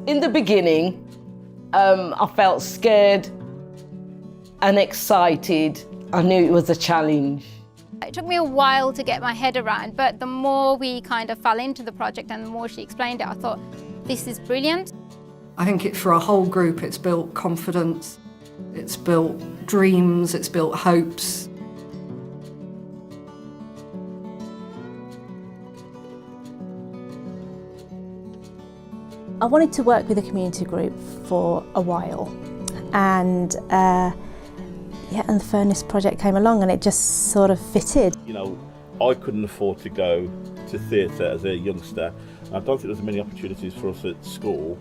In the beginning, I felt scared and excited. I knew it was a challenge. It took me a while to get my head around, but the more we kind of fell into the project and the more she explained it, I thought, this is brilliant. I think for a whole group, it's built confidence, it's built dreams, it's built hopes. I wanted to work with a community group for a while, and the Furnace project came along and it just sort of fitted. You know, I couldn't afford to go to theatre as a youngster. I don't think there was many opportunities for us at school.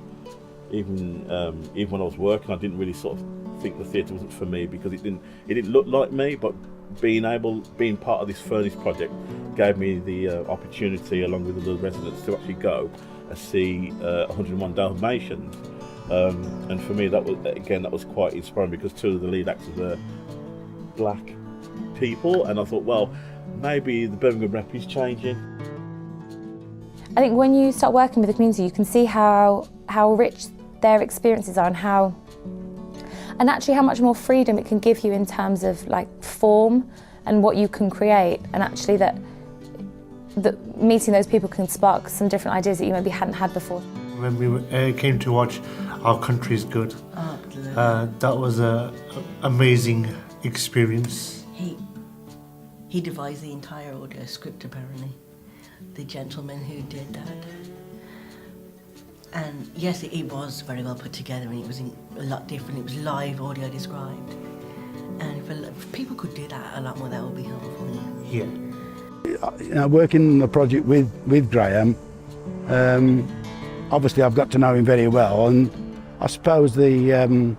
Even when I was working, I didn't really sort of think the theatre wasn't for me because it didn't look like me. But being part of this Furnace project gave me the opportunity, along with the residents, to actually go and see 101 Dalmatians. And for me, that was quite inspiring because two of the lead actors were black people, and I thought, well, maybe the Birmingham Rep is changing. I think when you start working with the community, you can see how rich their experiences are and actually how much more freedom it can give you in terms of like form and what you can create, and actually that meeting those people can spark some different ideas that you maybe hadn't had before. When we came to watch Our Country is Good, that was an amazing experience. He devised the entire audio script, apparently, the gentleman who did that. And yes, it was very well put together, and it was a lot different. It was live audio described. And if people could do that a lot more, that would be helpful. Yeah. You know, working the project with Graham, obviously I've got to know him very well, and I suppose the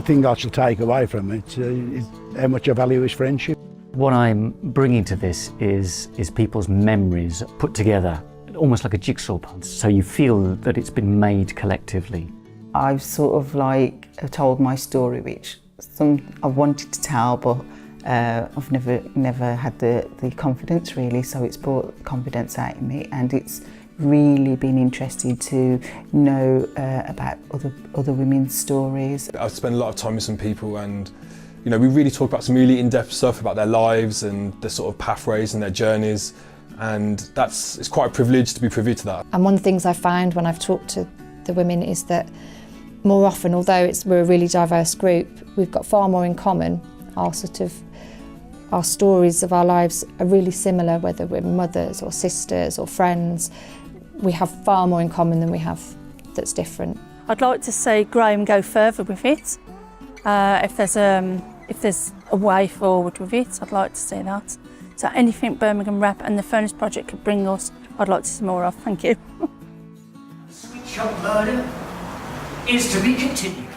thing I shall take away from it is how much I value his friendship. What I'm bringing to this is people's memories put together, almost like a jigsaw puzzle, so you feel that it's been made collectively. I've sort of like told my story, which I wanted to tell, but I've never had the confidence really, so it's brought confidence out in me, and it's really been interesting to know about other women's stories. I've spent a lot of time with some people, and you know, we really talk about some really in-depth stuff about their lives and their sort of pathways and their journeys, and it's quite a privilege to be privy to that. And one of the things I found when I've talked to the women is that more often, although we're a really diverse group, we've got far more in common. Our stories of our lives are really similar, whether we're mothers or sisters or friends. We have far more in common than we have that's different. I'd like to see Graham go further with it. If there's a way forward with it, I'd like to see that. So anything Birmingham Rep and the Furnace project could bring us, I'd like to see more of. Thank you. Sweet Shop Murder is to be continued.